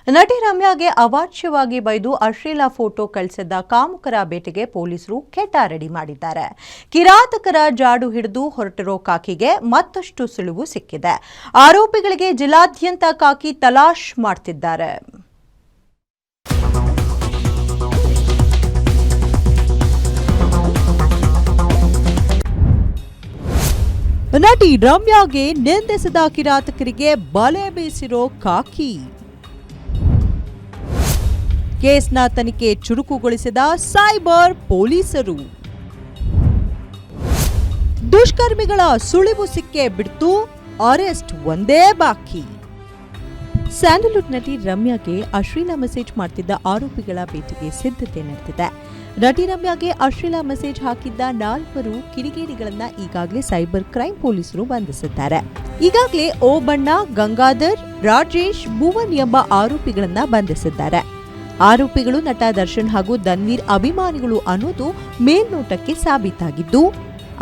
ನಟಿ ರಮ್ಯಾಗೆ ಅವಾಚ್ಯವಾಗಿ ಬೈದು ಅಶ್ಲೀಲ ಫೋಟೋ ಕಳಿಸಿದ್ದ ಕಾಮುಕರ ಬೇಟೆಗೆ ಪೊಲೀಸರು ಕೆಟ್ಟ ರೆಡಿ ಮಾಡಿದ್ದಾರೆ. ಕಿರಾತಕರ ಜಾಡು ಹಿಡಿದು ಹೊರಟಿರೋ ಕಾಕಿಗೆ ಮತ್ತಷ್ಟು ಸುಳಿವು ಸಿಕ್ಕಿದೆ. ಆರೋಪಿಗಳಿಗೆ ಜಿಲ್ಲಾದ್ಯಂತ ಕಾಕಿ ತಲಾಶ್ ಮಾಡ್ತಿದ್ದಾರೆ. ನಟಿ ರಮ್ಯಾಗೆ ನಿಂದಿಸಿದ ಕಿರಾತಕರಿಗೆ ಬಲೆ ಬೀಸಿರೋ ಕಾಕಿ. ಕೇಸ್ನ ತನಿಖೆ ಚುರುಕುಗೊಳಿಸಿದ ಸೈಬರ್ ಪೊಲೀಸರು. ದುಷ್ಕರ್ಮಿಗಳ ಸುಳಿವು ಸಿಕ್ಕೇ ಬಿಡ್ತು, ಅರೆಸ್ಟ್ ಒಂದೇ ಬಾಕಿ. ಸ್ಯಾಂಡಲ್ವುಡ್ ನಟಿ ರಮ್ಯಾಗೆ ಅಶ್ಲೀಲ ಮೆಸೇಜ್ ಮಾಡ್ತಿದ್ದ ಆರೋಪಿಗಳ ಬೇಟೆಗೆ ಸಿದ್ಧತೆ ನಡೆದಿದೆ. ನಟಿ ರಮ್ಯಾಗೆ ಅಶ್ಲೀಲ ಮೆಸೇಜ್ ಹಾಕಿದ್ದ 4 ಕಿಡಿಗೇಡಿಗಳನ್ನ ಈಗಾಗಲೇ ಸೈಬರ್ ಕ್ರೈಂ ಪೊಲೀಸರು ಬಂಧಿಸಿದ್ದಾರೆ. ಈಗಾಗಲೇ ಓಬಣ್ಣ, ಗಂಗಾಧರ್, ರಾಜೇಶ್, ಭುವನ್ ಎಂಬ ಆರೋಪಿಗಳನ್ನ ಬಂಧಿಸಿದ್ದಾರೆ. ಆರೋಪಿಗಳು ನಟ ದರ್ಶನ್ ಹಾಗೂ ಧನ್ವೀರ್ ಅಭಿಮಾನಿಗಳು ಅನ್ನೋದು ಮೇಲ್ನೋಟಕ್ಕೆ ಸಾಬೀತಾಗಿದ್ದು,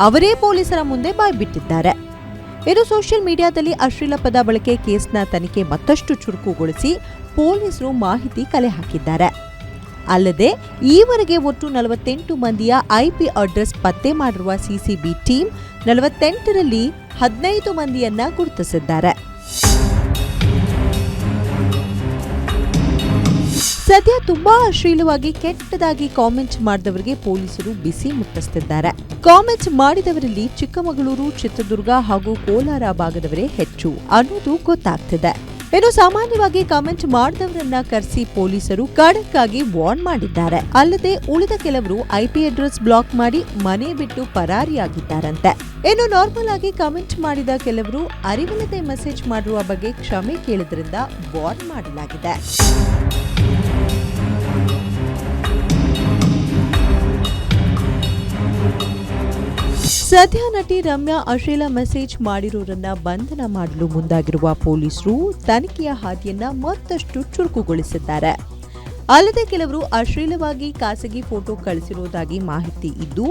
ಅವರೇ ಪೊಲೀಸರ ಮುಂದೆ ಬಾಯ್ಬಿಟ್ಟಿದ್ದಾರೆ. ಇದು ಸೋಷಿಯಲ್ ಮೀಡಿಯಾದಲ್ಲಿ ಅಶ್ಲೀಲ ಪದ ಬಳಕೆ ಕೇಸ್ನ ತನಿಖೆ ಮತ್ತಷ್ಟು ಚುರುಕುಗೊಳಿಸಿ ಪೊಲೀಸರು ಮಾಹಿತಿ ಕಲೆ ಹಾಕಿದ್ದಾರೆ. ಅಲ್ಲದೆ ಈವರೆಗೆ ಒಟ್ಟು 48 ಮಂದಿಯ IP ಅಡ್ರೆಸ್ ಪತ್ತೆ ಮಾಡಿರುವ ಸಿಸಿಬಿ ಟೀಮ್ 48ರಲ್ಲಿ 15 ಮಂದಿಯನ್ನ ಗುರುತಿಸಿದ್ದಾರೆ. ಸದ್ಯ ತುಂಬಾ ಅಶ್ಲೀಲವಾಗಿ ಕೆಟ್ಟದಾಗಿ ಕಾಮೆಂಟ್ ಮಾಡಿದವರಿಗೆ ಪೊಲೀಸರು ಬಿಸಿ ಮುಟ್ಟಿಸುತ್ತಿದ್ದಾರೆ. ಕಾಮೆಂಟ್ ಮಾಡಿದವರಲ್ಲಿ ಚಿಕ್ಕಮಗಳೂರು, ಚಿತ್ರದುರ್ಗ ಹಾಗೂ ಕೋಲಾರ ಭಾಗದವರೇ ಹೆಚ್ಚು ಅನ್ನೋದು ಗೊತ್ತಾಗ್ತಿದೆ. ಇನ್ನು ಸಾಮಾನ್ಯವಾಗಿ ಕಾಮೆಂಟ್ ಮಾಡಿದವರನ್ನ ಕರೆಸಿ ಪೊಲೀಸರು ಖಡಕ್ ಆಗಿ ವಾರ್ನ್ ಮಾಡಿದ್ದಾರೆ. ಅಲ್ಲದೆ ಉಳಿದ ಕೆಲವರು IP ಅಡ್ರೆಸ್ ಬ್ಲಾಕ್ ಮಾಡಿ ಮನೆ ಬಿಟ್ಟು ಪರಾರಿಯಾಗಿದ್ದಾರಂತೆ. ಇನ್ನು ನಾರ್ಮಲ್ ಆಗಿ ಕಾಮೆಂಟ್ ಮಾಡಿದ ಕೆಲವರು ಅರಿವಿಲ್ಲದೆ ಮೆಸೇಜ್ ಮಾಡಿರುವ ಬಗ್ಗೆ ಕ್ಷಮೆ ಕೇಳಿದ್ರಿಂದ ವಾರ್ನ್ ಮಾಡಲಾಗಿದೆ. ಸದ್ಯ ನಟಿ ರಮ್ಯಾ ಅಶ್ಲೀಲ ಮೆಸೇಜ್ ಮಾಡಿರೋರನ್ನ ಬಂಧನ ಮಾಡಲು ಮುಂದಾಗಿರುವ ಪೊಲೀಸರು ತನಿಖೆಯ ಹಾದಿಯನ್ನ ಮತ್ತಷ್ಟು ಚುರುಕುಗೊಳಿಸಿದ್ದಾರೆ. ಅಲ್ಲದೆ ಕೆಲವರು ಅಶ್ಲೀಲವಾಗಿ ಖಾಸಗಿ ಫೋಟೋ ಕಳಿಸಿರುವುದಾಗಿ ಮಾಹಿತಿ ಇದ್ದು,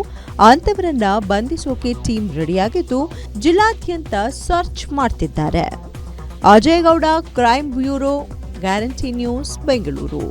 ಅಂತವರನ್ನ ಬಂಧಿಸೋಕೆ ಟೀಮ್ ರೆಡಿಯಾಗಿದ್ದು ಜಿಲ್ಲಾದ್ಯಂತ ಸರ್ಚ್ ಮಾಡ್ತಿದ್ದಾರೆ. Ajay Gowda, crime bureau, guarantee news, Bengaluru.